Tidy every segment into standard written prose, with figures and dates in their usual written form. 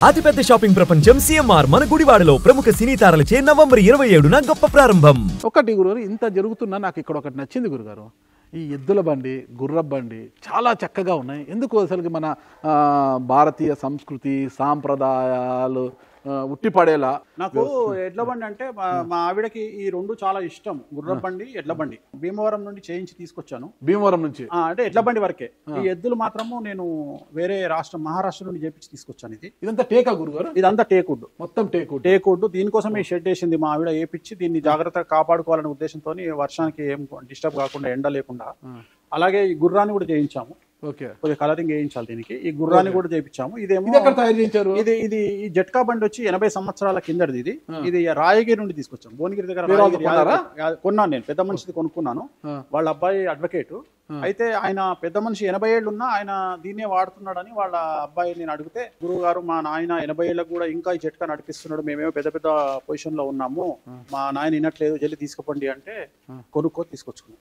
అతిపెద్ద షాపింగ్ ప్రపంచం సిఎంఆర్ మన గుడివాడలో ప్రముఖ సినీ తారలచే నవంబర్ 27న గొప్ప ప్రారంభం. ఒకటి గురుగారు, ఇంత జరుగుతున్నా నాకు ఇక్కడ ఒకటి నచ్చింది గురుగారు. ఈ ఎద్దుల బండి, గుర్రపు బండి చాలా చక్కగా ఉన్నాయి. ఎందుకు అసలు మన భారతీయ సంస్కృతి సాంప్రదాయాలు ఉట్టిపడేలా. నాకు ఎడ్ల బండి అంటే మా ఆవిడకి ఈ రెండు చాలా ఇష్టం. గుర్రపు బండి, ఎడ్ల బండి భీమవరం నుండి చేయించి తీసుకొచ్చాను. భీమవరం నుంచి అంటే ఎడ్ల బండి వరకే. ఈ ఎద్దులు మాత్రము నేను వేరే రాష్ట్రం మహారాష్ట్ర నుండి చేపించి తీసుకొచ్చాను. ఇదంతా టేకా గురుగారు? ఇదంతా టేకుడ్, మొత్తం టేకుడ్. దీనికోసం ఈ షెడ్ వేసింది మా ఆవిడ, వేపించి దీన్ని జాగ్రత్తగా కాపాడుకోవాలనే ఉద్దేశంతో వర్షానికి ఏం డిస్టర్బ్ కాకుండా, ఎండ లేకుండా. అలాగే ఈ గుర్రాన్ని కూడా చేయించాము. కొద్దిగా కలరింగ్ వేయించాలి దీనికి. ఈ గుర్రాన్ని కూడా చేయించాము. ఇదేమో తయారు చేయించారు. ఇది ఈ జట్కా బండి వచ్చి 80 సంవత్సరాల కిందది. ఇది రాయగిరి నుండి తీసుకొచ్చాం. భువనగిరి దగ్గర కొన్నాను నేను. పెద్ద మనిషిది కొనుక్కున్నాను. వాళ్ళ అబ్బాయి అడ్వకేట్. అయితే ఆయన పెద్ద మనిషి 80 ఏళ్ళు ఉన్నా ఆయన దీన్నే వాడుతున్నాడని వాళ్ళ అబ్బాయి నేను అడిగితే, గురువు గారు మా నాయన 80 ఏళ్ళకు కూడా ఇంకా ఈ జట్కా నడిపిస్తున్నాడు, మేమేమో పెద్ద పెద్ద పొజిషన్ లో ఉన్నాము, మా నాయన వినట్లేదు, జల్లి తీసుకుపోండి అంటే కొనుక్కో తీసుకొచ్చుకున్నాం.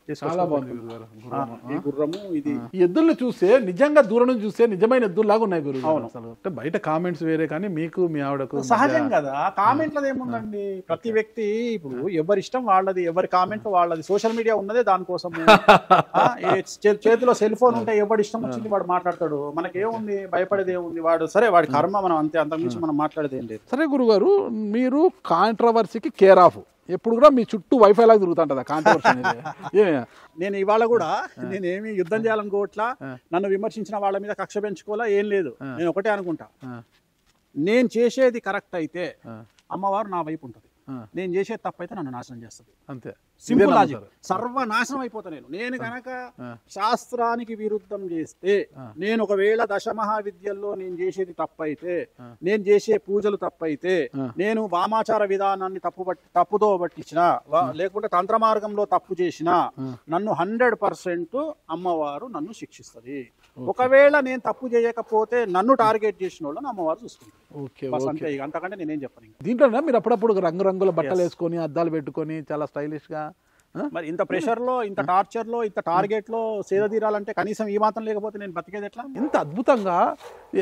ఈ గుర్రము ఇది. ఎద్దుల్ని చూస్తే నిజంగా దూరం నుంచి చూస్తే నిజమైన ఎద్దుల్లాగా ఉన్నాయి గురువు. అవును, అంటే బయట కామెంట్స్ వేరే, కానీ మీకు మీ ఆవిడకు సహజం కదా. కామెంట్లది ఏముందండి, ప్రతి వ్యక్తి ఇప్పుడు ఎవరి ఇష్టం వాళ్ళది, ఎవరి కామెంట్ వాళ్ళది. సోషల్ మీడియా ఉన్నదే దానికోసం. చేతిలో సెల్ ఫోన్ ఉంటే ఎవడి ఇష్టం వచ్చింది వాడు మాట్లాడతాడు. మనకేముంది, భయపడేది ఏముంది, వాడు సరే వాడి కర్మ, మనం అంతే, అంతకుమించి మనం మాట్లాడేది ఏం లేదు. సరే గురుగారు, మీరు కాంట్రవర్సీకి కేర్ ఆఫ్. ఎప్పుడు కూడా మీ చుట్టూ వైఫై లాగా తిరుగుతుంటదా కాంట్రవర్సీ? నేను ఇవాళ కూడా నేనేమి యుద్ధం చేయాలనుకోవట్లా, నన్ను విమర్శించిన వాళ్ళ మీద కక్ష పెంచుకోవాలా ఏం లేదు. నేను ఒకటే అనుకుంటా, నేను చేసేది కరెక్ట్ అయితే అమ్మవారు నా వైపు ఉంటుంది, నేను చేసేది తప్పైతే నన్ను నాశనం చేస్తుంది. అంతే, సింపుల్ లాజిక్. సర్వనాశనం అయిపోతా నేను కనుక శాస్త్రానికి విరుద్ధం చేస్తే, నేను ఒకవేళ దశమహావిద్యల్లో నేను చేసేది తప్పైతే, నేను చేసే పూజలు తప్పైతే, నేను వామాచార విధానాన్ని తప్పుదో పట్టించినా, లేకుంటే తంత్ర మార్గంలో తప్పు చేసినా, నన్ను 100% అమ్మవారు నన్ను శిక్షిస్తుంది. ఒకవేళ నేను తప్పు చేయకపోతే నన్ను టార్గెట్ చేసిన వాళ్ళని అమ్మవారు చూస్తుంది. అంతే, అంతకంటే నేనేం చెప్పను. దీంట్లో మీరు అప్పుడప్పుడు రంగురంగుల బట్టలు వేసుకొని, అద్దాలు పెట్టుకొని చాలా స్టైలిష్ గా, మరి ఇంత ప్రెషర్ లో, ఇంత టార్చర్ లో, ఇంత టార్గెట్ లో సేద తీరాలంటే కనీసం ఈ మాత్రం లేకపోతే నేను బతికేది ఎట్లా? ఇంత అద్భుతంగా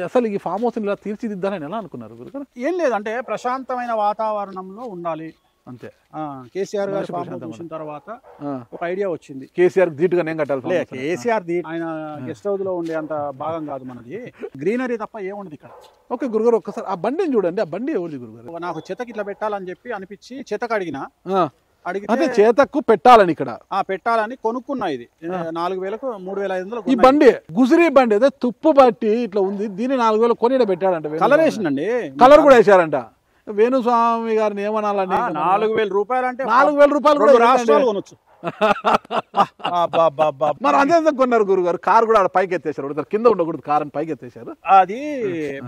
అసలు ఈ ఫామ్ హౌస్ ఇలా తీర్చిదిద్దాలని ఎలా అనుకున్నారు గురుగారు? ఏం లేదంటే ప్రశాంతమైన వాతావరణంలో ఉండాలి అంతే. కేసీఆర్ గారు ఫామ్ హౌస్ చూసిన తర్వాత ఒక ఐడియా వచ్చింది. కేసీఆర్ ధీటుగా నేను కట్టాలి. కేసీఆర్ ఆయన గెస్ట్ హౌస్ లో ఉండే అంత భాగం కాదు మనది, గ్రీనరీ తప్ప ఏముండదు ఇక్కడ. ఓకే గురుగారు, ఒక్కసారి ఆ బండిని చూడండి. ఆ బండి ఎవరిది గురుగారు? నాకు చేతకి ఇట్లా పెట్టాలని చెప్పి అనిపించి చేతకు అడిగితే చేతకు పెట్టాలని, ఇక్కడ పెట్టాలని కొనుక్కున్నా. ఇది 4000కు 3500. ఈ బండి గుజరీ బండి ఏదో తుప్పు బట్టి ఇట్లా ఉంది, దీన్ని 4000 కొని పెట్టాడంట. కలర్ వేసిందండి, కలర్ కూడా వేసారంట. వేణుస్వామి గారిని ఏమనాలండి? 4000 రూపాయలు అంటే 4000 రూపాయలు రాష్ట్రాలు కొనొచ్చు. మరి అంతే కొన్నారు గురుగారు. కారు కూడా పైకి ఎత్తేసారు, కింద ఉండకూడదు, కార్ అని పైకి ఎత్తేసారు. అది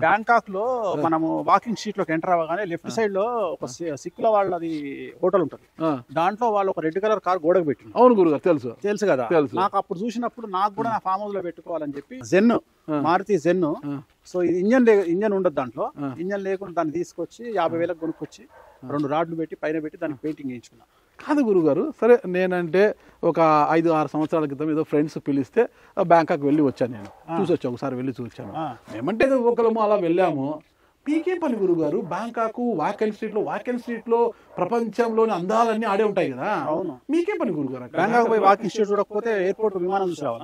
బ్యాంకాక్ లో మనము వాకింగ్ స్ట్రీట్ లోకి ఎంటర్ అవ్వగానే లెఫ్ట్ సైడ్ లో ఒక సిక్కుల వాళ్ళది హోటల్ ఉంటుంది. దాంట్లో వాళ్ళు ఒక రెడ్ కలర్ కార్ గోడకు పెట్టింది. అవును గురుగారు, తెలుసు కదా. నాకు అప్పుడు చూసినప్పుడు నాకు కూడా నా ఫామ్ హౌస్ లో పెట్టుకోవాలని చెప్పి జెన్, మారుతి జెన్. సో ఇది ఇంజన్ ఉండదు దాంట్లో. ఇంజన్ లేకుండా దాన్ని తీసుకొచ్చి 50,000కు కొనుక్కొచ్చి 2 రాడ్లు పెట్టి పైన పెట్టి దానికి పెయింటింగ్ వేయించుకున్నా. కాదు గురుగారు, సరే నేనంటే ఒక 5-6 సంవత్సరాల క్రితం ఏదో ఫ్రెండ్స్ పిలిస్తే బ్యాంకాక్ వెళ్ళి వచ్చాను. నేను చూసొచ్చా, ఒకసారి వెళ్ళి చూసాను. మేమంటే ఒకళ్ళము అలా వెళ్ళాము. మీకేం పని గురుగారు? బ్యాంకాక్ వాకెన్ స్ట్రీట్ లో ప్రపంచంలోని అందాలన్నీ ఆడే ఉంటాయి కదా. అవును, మీకేం పని గురుగారు? బ్యాంకాక్ పోయి వాకింగ్ స్ట్రీట్ చూడకపోతే ఎయిర్పోర్ట్ విమానం చూసావా?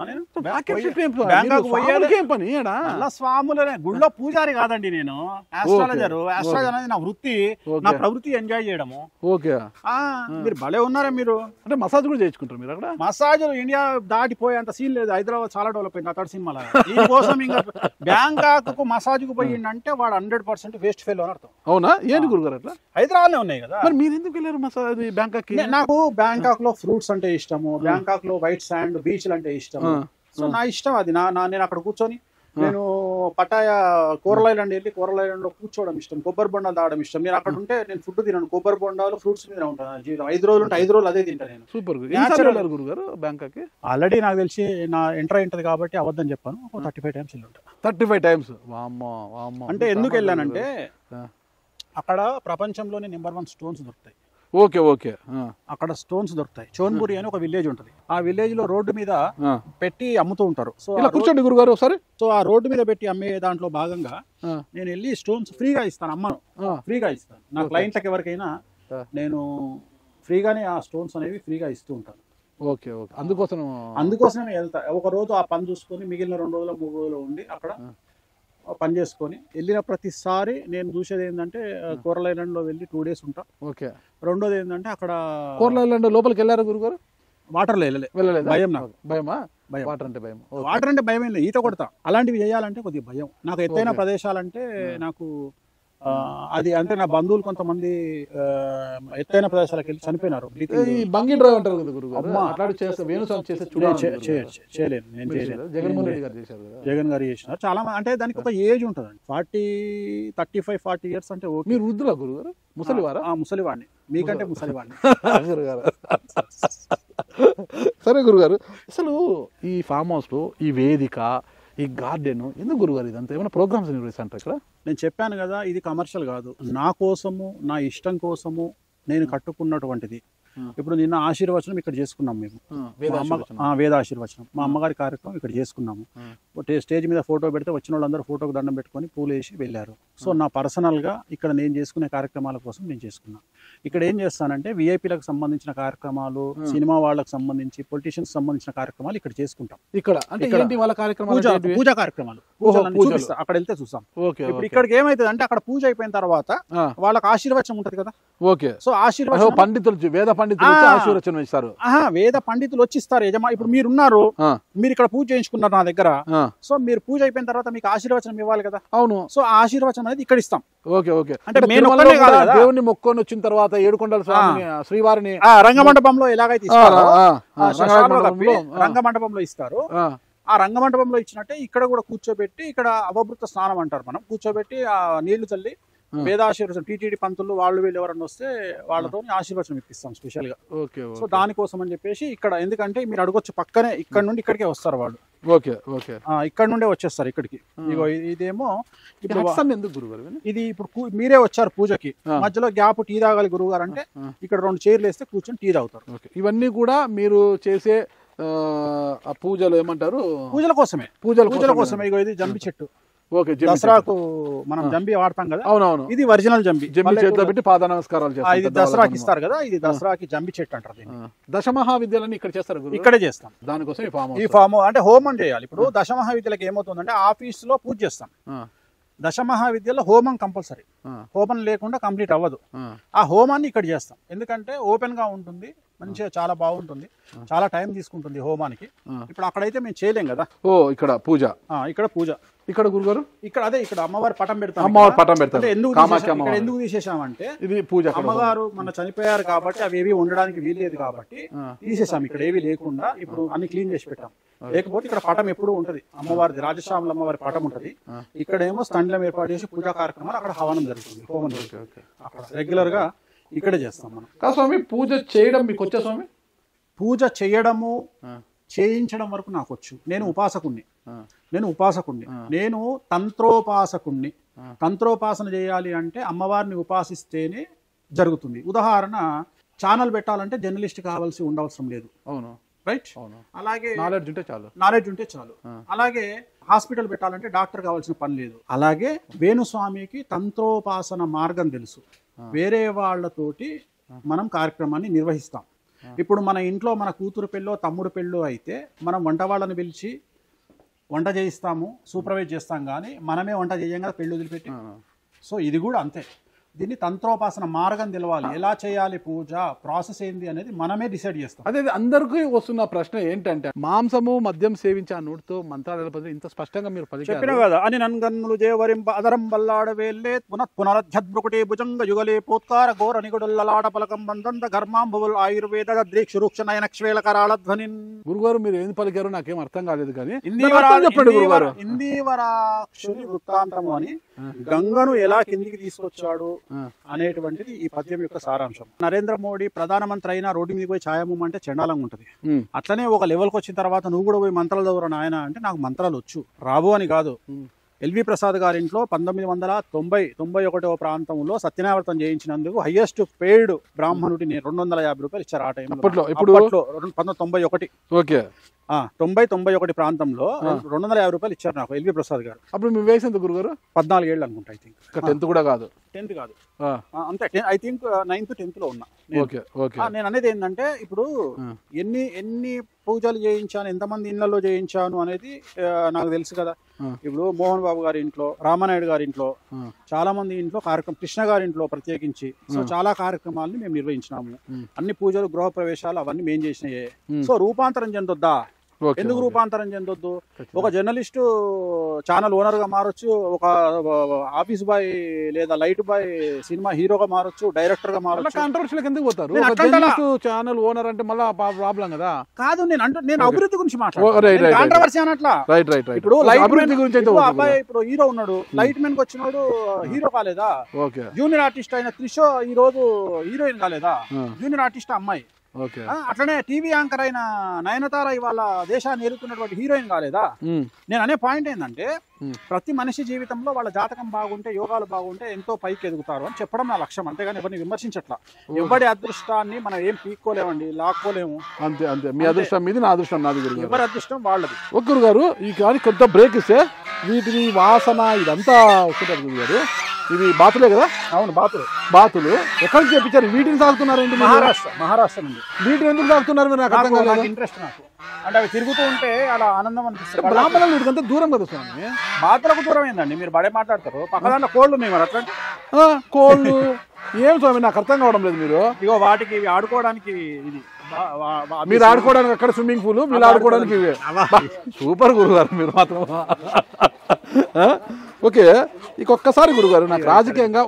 స్వాములనే గుళ్ళో పూజారి కాదండి నేను, ఆస్ట్రాలజర్. ఆస్ట్రాలజర్ అనేది నా వృత్తి, నా ప్రవృత్తి ఎంజాయ్ చేయడము. ఓకే, మీరు భలే ఉన్నారా మీరు. అంటే మసాజ్ కూడా చేయించుకుంటారు మీరు అక్కడ? మసాజ్ ఇండియా దాటిపోయేంత సీన్ లేదు. హైదరాబాద్ చాలా డెవలప్ అయింది అతడి సినిమాలో. దీనికోసం ఇంకా బ్యాంకాక్ కు మసాజ్ కు పోయిందంటే వాడు 100% వేస్ట్ ఫెయిల్ అని అర్థం. అవునా? ఏంటి గురుగారు అట్లా? హైదరాబాద్ లో ఉన్నాయి కదా. మరి మీరు ఎందుకు వెళ్ళారు మసాజ్ బ్యాంకాక్? నాకు బ్యాంకాక్ లో ఫ్రూట్స్ అంటే ఇష్టము, బ్యాంకాక్ లో వైట్ శాండ్ బీచ్లు అంటే ఇష్టము. సో నా ఇష్టం అది. నేను అక్కడ కూర్చొని నేను పటాయా కోరల్ ఐలాండ్ వెళ్ళి కోరల్ ఐలాండ్ లో కూర్చోవడం ఇష్టం, కొబ్బరి బొండాలు తాగడం ఇష్టం. నేను అక్కడ ఉంటే నేను ఫుడ్ తినను, కొబ్బరి బొండాలు ఫ్రూట్స్ మీద ఉంటాను జీవితం. 5 రోజులు ఉంటే 5 రోజులు అదే తింటాను నేను. సూపర్ గురుగారు. బ్యాంకాక్ ఆల్రెడీ నాకు తెలిసి నా ఎంటర్ అయింటది కాబట్టి అబద్ధం చెప్పాను, 35 టైమ్స్ వెళ్ళి ఉంటాను. 35 టైమ్స్? అంటే ఎందుకు వెళ్ళానంటే అక్కడ ప్రపంచంలోనే నెంబర్ 1 స్టోన్స్ దొరుకుతాయి. ఓకే ఓకే అక్కడ స్టోన్స్ దొరుకుతాయి. చోన్బురి అని ఒక విలేజ్ ఉంటుంది. ఆ విలేజ్ లో రోడ్డు మీద పెట్టి అమ్ముతూ ఉంటారు. సో ఇలా కూర్చోండి గురుగారు ఒకసారి. సో ఆ రోడ్డు మీద పెట్టి అమ్మే దాంట్లో భాగంగా నేను వెళ్ళి స్టోన్స్ ఫ్రీగా ఇస్తాను, అమ్మను ఫ్రీగా ఇస్తాను. నా క్లయింట్లకు ఎవరికైనా నేను ఫ్రీగానే ఆ స్టోన్స్ అనేవి ఫ్రీగా ఇస్తూ ఉంటాను. ఓకే ఓకే అందుకోసమే వెళ్తా. ఒక రోజు ఆ పని చూసుకొని మిగిలిన 2 రోజులు 3 రోజులు ఉండి అక్కడ పని చేసుకొని వెళ్ళిన ప్రతిసారి నేను చూసేది ఏంటంటే కోరల్ ఐలాండ్ లో వెళ్ళి 2 days ఉంటా. ఓకే. రెండోది ఏంటంటే అక్కడ కోరల్ ఐలాండ్ లోపలికి వెళ్ళారా గురుగారు? వాటర్లో వెళ్ళలేదు. భయం నాకు. భయమా? భయం. వాటర్ అంటే భయం. వాటర్ అంటే భయం ఏం లేదు, ఈత కొడతా. అలాంటివి చేయాలంటే కొద్దిగా భయం నాకు. ఎత్తైన ప్రదేశాలంటే నాకు అది అంటే నా బంధువులు కొంతమంది ఎత్తైన ప్రదేశాలకు వెళ్ళి చనిపోయినారు. బంగి డ్రైవ్ అంటారు కదా గురుగారు, అట్లాంటి చేస్తే వేణుస్వామి చేస్తే చేయలేను నేను, చేయలేను. జగన్మోహన్ రెడ్డి గారు చేశారు కదా, జగన్ గారు చేసినారు. చాలా అంటే దానికి ఒక ఏజ్ ఉంటుందండి, 35-40 years అంటే ఓకే. మీరు వృద్ధులా గురుగారు? ముసలివారా? ముసలివాడిని, మీకంటే ముసలివాడిని గురుగారు. సరే గురుగారు, అసలు ఈ ఫామ్ హౌస్ లో ఈ వేదిక, ఈ గార్డెన్ ఎందుకు గురుగారు? ఇదంతా ఏమైనా ప్రోగ్రామ్స్ నిర్వహిస్తుంటారు ఇక్కడ? నేను చెప్పాను కదా, ఇది కమర్షియల్ కాదు, నా కోసము నా ఇష్టం కోసము నేను కట్టుకున్నటువంటిది. ఇప్పుడు నిన్న ఆశీర్వచనం ఇక్కడ చేసుకున్నాం మేము, వేద ఆశీర్వచనం. మా అమ్మగారి కార్యక్రమం ఇక్కడ చేసుకున్నాము. స్టేజ్ మీద ఫోటో పెడితే వచ్చిన వాళ్ళందరూ ఫోటోకి దండం పెట్టుకొని పూలు వేసి వెళ్ళారు. సో నా పర్సనల్గా ఇక్కడ నేను చేసుకునే కార్యక్రమాల కోసం నేను చేసుకున్నాను. ఇక్కడ ఏం చేస్తానంటే విఐపీలకు సంబంధించిన కార్యక్రమాలు, సినిమా వాళ్ళకి సంబంధించి, పొలిటీషియన్స్ సంబంధించిన కార్యక్రమాలు ఇక్కడ చేసుకుంటాం. ఇక్కడ అంటే వాళ్ళ కార్యక్రమాలు, పూజా కార్యక్రమాలు అక్కడ వెళ్తే చూస్తాం. ఇప్పుడు ఇక్కడికి ఏమైతుంది అంటే అక్కడ పూజ అయిపోయిన తర్వాత వాళ్ళకి ఆశీర్వచనం ఉంటది కదా. ఓకే. సో ఆశీర్వచనం పండితులు, వేద పండితులు ఆశీర్వచనం ఇస్తారు. వేద పండితులు వచ్చి ఇస్తారు. ఇప్పుడు మీరున్నారు, మీరు ఇక్కడ పూజ చేయించుకున్నారు నా దగ్గర. సో మీరు పూజ అయిపోయిన తర్వాత మీకు ఆశీర్వచనం ఇవ్వాలి కదా. అవును. సో ఆ ఆశీర్వచనం అనేది ఇక్కడ ఇస్తాం. Okay okay. అంటే దేవుని మొక్కొని వచ్చిన తర్వాత ఏడుకొండల స్వామిని, శ్రీవారిని రంగమండపంలో ఎలాగైతే రంగమండపంలో ఇస్తారు, ఆ రంగమండపంలో ఇచ్చినట్టే ఇక్కడ కూడా కూర్చోబెట్టి, ఇక్కడ అవభృత స్నానం అంటారు మనం, కూర్చోబెట్టి ఆ నీళ్లు చల్లి వేదాశీర్వచనం, టీటీడీ పంతులు వాళ్ళు వీళ్ళు ఎవరన్నా వస్తే వాళ్ళతో ఆశీర్వచనం ఇప్పిస్తాం స్పెషల్ గా. సో దానికోసం అని చెప్పేసి ఇక్కడ, ఎందుకంటే మీరు అడగొచ్చు పక్కనే, ఇక్కడ నుండి ఇక్కడికే వస్తారు వాళ్ళు. Okay okay. ఇక్కడ నుండే వచ్చేస్తారు ఇక్కడికి. ఇగో ఇదేమో ఇప్పుడు ఎందుకు గురుగారు ఇది, ఇప్పుడు మీరే వచ్చారు పూజకి, మధ్యలో గ్యాప్ టీ తాగాలి గురువు గారు అంటే ఇక్కడ 2 చైర్లు వేస్తే కూర్చొని టీ తాగుతారు. ఇవన్నీ కూడా మీరు చేసే పూజలు ఏమంటారు? పూజల కోసమే, పూజల కోసమే. ఇగో ఇది జంబి చెట్టు. ఓకే. దసరాకు మనం జంబి వాడతాం కదా. అవునవును. ఇది ఒరిజినల్ జంబి, చేతిలో పెట్టి పాద నమస్కారాలు చేస్తారు. ఇది దసరాకి ఇస్తారు కదా, ఇది దసరాకి జంబి చెట్టు అంటారు. దశమహావిద్యాలన్నీ ఇక్కడ చేస్తారు, ఇక్కడే చేస్తాం. దానికోసం ఈ ఫామ్ అంటే హోమం చేయాలి. ఇప్పుడు దశమహావిద్యలకు ఏమవుతుందంటే ఆఫీస్ లో పూజ చేస్తాం, దశమహావిద్యలో హోమం కంపల్సరీ. హోమం లేకుండా కంప్లీట్ అవ్వదు. ఆ హోమాన్ని ఇక్కడ చేస్తాం, ఎందుకంటే ఓపెన్ గా ఉంటుంది, మంచిగా చాలా బాగుంటుంది, చాలా టైం తీసుకుంటుంది హోమానికి. ఇప్పుడు అక్కడైతే మేము చేయలేం కదా. ఇక్కడ పూజ, ఇక్కడ పూజ, ఇక్కడ గురుగారు ఇక్కడ అదే ఇక్కడ అమ్మవారి పటం పెడతాం. అమ్మవారి పటం పెడతాం. ఎందుకు తీసేసామంటే ఇది పూజ, అమ్మగారు మన చనిపోయారు కాబట్టి అవి ఏవి ఉండడానికి వీల్లేదు కాబట్టి తీసేసాం. ఇక్కడ ఏవి లేకుండా ఇప్పుడు అన్ని క్లీన్ చేసి పెట్టాం. లేకపోతే ఇక్కడ పటం ఎప్పుడు ఉంటది, అమ్మవారిది, రాజశ్యామల అమ్మవారి పటం ఉంటది. ఇక్కడేమో స్టండ్లం ఏర్పాటు చేసి పూజా కార్యక్రమాలు, అక్కడ హవనం జరుగుతుంది, హోమం జరుగుతుంది. అక్కడ రెగ్యులర్ గా ఇక్కడే చేస్తాం మనం. స్వామి పూజ చేయడం మీకు వచ్చే స్వామి? పూజ చేయడము, చేయించడం వరకు నాకు వచ్చు. నేను ఉపాసకుణ్ణి, నేను తంత్రోపాసకుణ్ణి. తంత్రోపాసన చేయాలి అంటే అమ్మవారిని ఉపాసిస్తేనే జరుగుతుంది. ఉదాహరణ, ఛానల్ పెట్టాలంటే జర్నలిస్ట్ కావాల్సి ఉండవసరం లేదు. అవును, రైట్. అలాగే నాలెడ్జ్ ఉంటే చాలు. అలాగే హాస్పిటల్ పెట్టాలంటే డాక్టర్ కావాల్సిన పని లేదు. అలాగే వేణుస్వామికి తంత్రోపాసన మార్గం తెలుసు. వేరే వాళ్ళతోటి మనం కార్యక్రమాన్ని నిర్వహిస్తాం. ఇప్పుడు మన ఇంట్లో మన కూతురు పెళ్ళో తమ్ముడు పెళ్ళో అయితే మనం వంట వాళ్ళని పిలిచి వంట చేయిస్తాము, సూపర్వైజ్ చేస్తాం, కానీ మనమే వంట చేయం కదా పెళ్ళి వదిలిపెట్టి. సో ఇది కూడా అంతే. దీన్ని తంత్రోపాసన మార్గం తెలవాలి, ఎలా చేయాలి, పూజ ప్రాసెస్ ఏంది అనేది మనమే డిసైడ్ చేస్తాం. అదే అందరికీ వస్తున్న ప్రశ్న ఏంటంటే, మాంసము మద్యం సేవించి ఆ నోటితో మంత్రాలు ఇంత స్పష్టంగా మీరు చెప్పిన కదా అని నన్గన్నులు జేవరింప అదరం బల్లాడ వేల్లే పునరధ్యద్భృకుటే భుజంగ యుగలే పోత్కార ఘోర నిగుడుల్లలాట పలకం బందంత ఘర్మాంబుల్ ఆయుర్వేద ద్రీక్షురూక్ష నయనక్షవేళ కరాళ ధ్వనిన్. గురుగారు మీరు ఏం పలికారో నాకేం అర్థం కాలేదు, కానీ చెప్పండి గురుగారు. ఇందీవరాక్షుని వృత్తాంతము అని గంగను ఎలా కిందికి తీసుకొచ్చాడు అనేటువంటిది ఈ పద్యం యొక్క సారాంశం. నరేంద్ర మోడీ ప్రధానమంత్రి అయినా రోడ్డు మీద పోయి ఛాయము అంటే చండాలంగా ఉంటది. అట్లనే ఒక లెవెల్కి వచ్చిన తర్వాత నువ్వు కూడా పోయి మంత్రాలు చదువురా నాయన అంటే నాకు మంత్రాలు వచ్చు, రాబో అని కాదు, ఎల్వి ప్రసాద్ గారింట్లో 1991 ప్రాంతంలో సత్యనావర్తం చేయించినందుకు హైయెస్ట్ పెయిడ్ బ్రాహ్మణుడిని 250 రూపాయలు ఇచ్చారు ఆ టైంలో. అప్పట్లో 1991 ఓకే 91 ప్రాంతంలో 250 రూపాయలు ఇచ్చారు నాకు ఎల్వి ప్రసాద్ గారు. అప్పుడు మీ వయసు ఎంత గురుగారు? 14 ఏళ్ళు అనుకుంటా. ఐ థింక్ 10th కూడా కాదు. 10th కాదు అంతే. ఐ థింక్ 9th 10th లో ఉన్నా. నేను అనేది ఏంటంటే ఇప్పుడు ఎన్ని పూజలు చేయించాను, ఎంతమంది ఇళ్లలో చేయించాను అనేది నాకు తెలుసు కదా. ఇప్పుడు మోహన్ బాబు గారి ఇంట్లో, రామానాయుడు గారి ఇంట్లో, చాలా మంది ఇంట్లో కార్యక్రమం, కృష్ణ గారి ఇంట్లో ప్రత్యేకించి సో చాలా కార్యక్రమాలని మేము నిర్వహించినాము. అన్ని పూజలు, గృహ ప్రవేశాలు అవన్నీ మేము చేసినాయే. సో రూపాంతరం చెందొద్దా? ఎందుకు రూపాంతరం చెందొద్దు? ఒక జర్నలిస్టు ఛానల్ ఓనర్ గా మారొచ్చు, ఒక ఆఫీస్ బాయ్ లేదా లైట్ బాయ్ సినిమా హీరోగా మారొచ్చు, డైరెక్టర్ గా మారొచ్చు. కాంట్రవర్షియల్ ఎందుకు పోతారు? ఛానల్ ఓనర్ అంటే మళ్ళీ ప్రాబ్లం కదా. కాదు, నేను అభివృద్ధి గురించి మాట్లాడుతున్నాను, కాంట్రవర్సీ అనట్లా. ఇప్పుడు అబ్బాయి ఇప్పుడు హీరో ఉన్నాడు, లైట్ మెన్ కి వచ్చినోడు హీరో కాలేదా? జూనియర్ ఆర్టిస్ట్ అయిన త్రిషో ఈ రోజు హీరోయిన్ కాలేదా? జూనియర్ ఆర్టిస్ట్ అమ్మాయి. అట్లనే టీవీ యాంకర్ అయిన నయనతార ఇవాళ దేశాన్ని ఎదుర్కొన్నటువంటి హీరోయిన్ కాలేదా? నేను అనే పాయింట్ ఏంటంటే ప్రతి మనిషి జీవితంలో వాళ్ళ జాతకం బాగుంటే, యోగాలు బాగుంటే ఎంతో పైకి ఎదుగుతారు అని చెప్పడం నా లక్ష్యం. అంతేగాని ఎవరిని విమర్శించట్లా. ఎవరి అదృష్టాన్ని మనం ఏం పీక్కోలేమండి, లాక్కోలేము. అంతే అంతే. మీ అదృష్టం మీది, నా అదృష్టం నాది. ఎవరి అదృష్టం వాళ్ళది. గురువు గారు ఈ కానీ కొంత బ్రేక్ ఇస్తే వీటిని వాసన ఇదంతా వస్తుంటారు గురువు గారు. ఇవి బాతులే కదా? అవును, బాతులు. ఎక్కడి నుంచి చెప్పించారు? వీటిని తాగుతున్నారు ఏంటి? మహారాష్ట్ర నుండి. వీటిని ఎందుకు తాగుతున్నారు? నాకు అర్థం కాలేదు. ఇంట్రెస్ట్ నాకు. అంటే అవి తిరుగుతూ ఉంటే అలా ఆనందం అనిపిస్తుంది. బ్రాహ్మణులు వీటికంతా దూరం కదా స్వామి. బాతులకు దూరం ఏందండి? మీరు బడే మాట్లాడతారు. పక్కదాంట్లో కోళ్ళు ఉన్నాయి మరి. అట్లాంటి కోళ్ళు ఏం స్వామి నాకు అర్థం కావడం లేదు. మీరు ఇగో వాటికి ఇవి ఆడుకోవడానికి, ఇది మీరు ఆడుకోవడానికి అక్కడ స్విమ్మింగ్ పూల్, మీరు ఆడుకోవడానికి ఇవి. సూపర్ గురుగారు మీరు మాత్రం. ఓకే, ఇంకొక్కసారి గురుగారు నాకు రాజకీయంగా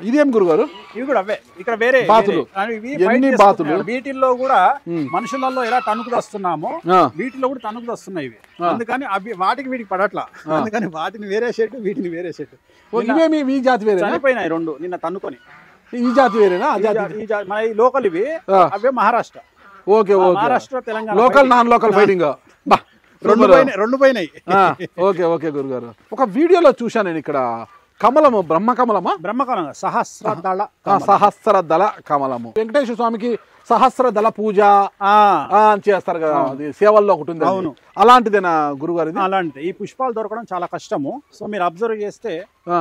ఇదేం గురుగారు? ఇవి కూడా అవే. ఇక్కడ వేరే బాతులు. ఎన్ని బాతులు? వీటిల్లో కూడా మనుషులలో ఎలా తణుకులు వస్తున్నామో వీటిలో కూడా తణుకులు వస్తున్నాయి ఇవి. అందుకని అవి వాటికి వీటికి పడట్లా. అందుకని వాటిని వేరే షెడ్, వీటిని వేరే షెడ్. ఇవేమి ఈ జాతి వేరే? చనిపోయినాయి రెండు నిన్న తన్నుకొని. ఈ జాతి వేరేనా? మన లోకల్ ఇవి, అవే Maharashtra. Okay okay. Maharashtra, Telangana. Local non local fighting రెండు పోయినాయి. ఓకే ఓకే గురుగారు. ఒక వీడియోలో చూశాను నేను ఇక్కడ కమలము, బ్రహ్మకమలమా? బ్రహ్మకమలం, సహస్రదళ కమలము. వెంకటేశ్వర స్వామికి సహస్రదళ పూజ అని చేస్తారు కదా, అది సేవల్లో ఒకటి ఉంది. అవును, అలాంటిదేనా గురుగారు? అలాంటిది. ఈ పుష్పాలు దొరకడం చాలా కష్టము. సో మీరు అబ్జర్వ్ చేస్తే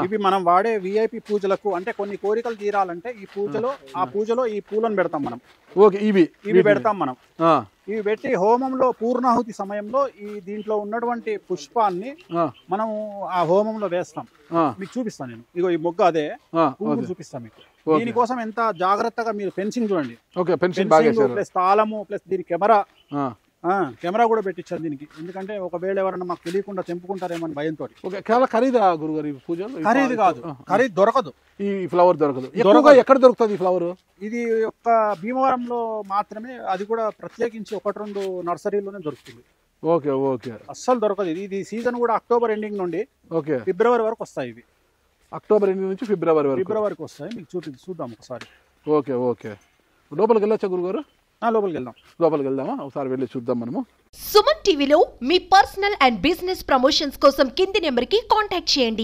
ఇవి మనం వాడే విఐపి పూజలకు, అంటే కొన్ని కోరికలు తీరాలంటే ఈ పూజలో ఈ పూలను పెడతాం మనం. ఓకే, ఇవి పెడతాం మనం. ఇవి పెట్టి హోమంలో పూర్ణాహుతి సమయంలో ఈ దీంట్లో ఉన్నటువంటి పుష్పాన్ని మనం ఆ హోమంలో వేస్తాం. మీకు చూపిస్తాను నేను. ఇగో ఈ మొగ్గ అదే పువ్వులు చూపిస్తాను మీకు. దీనికోసం ఎంత జాగ్రత్తగా మీరు ఫెన్సింగ్ చూడండి. ప్లస్ తాళము, ప్లస్ దీని కెమెరా కూడా పెట్టించారు దీనికి. ఎందుకంటే ఒకవేళ ఎవరైనా మాకు తెలియకుండా తెంపుకుంటారేమో అని భయంతో. ఖరీదా గురుగారు ఈ పూజలు? ఖరీదు కాదు, ఖరీదు దొరకదు. ఈ ఫ్లవర్ దొరకదు. ఎక్కడ దొరుకుతుంది ఈ ఫ్లవర్? ఇది ఒక్క భీమవరంలో మాత్రమే, అది కూడా ప్రత్యేకించి 1-2 నర్సరీలోనే దొరుకుతుంది. Okay okay. అస్సలు దొరకదు. ఇది సీజన్ కూడా అక్టోబర్ ఎండింగ్ నుండి ఫిబ్రవరి వరకు వస్తాయి. ఇవి అక్టోబర్ ఎండింగ్ నుంచి ఫిబ్రవరికి వస్తాయి. మీకు చూద్దాం ఒకసారి. Okay okay. లోపలికి వెళ్ళొచ్చా గురుగారు? లోపలికి వెళ్దామా? ఒకసారి వెళ్ళి చూద్దాం మనము. సుమన్ టీవీలో మీ పర్సనల్ అండ్ బిజినెస్ ప్రమోషన్స్ కోసం కింది నెంబర్కి కాంటాక్ట్ చేయండి.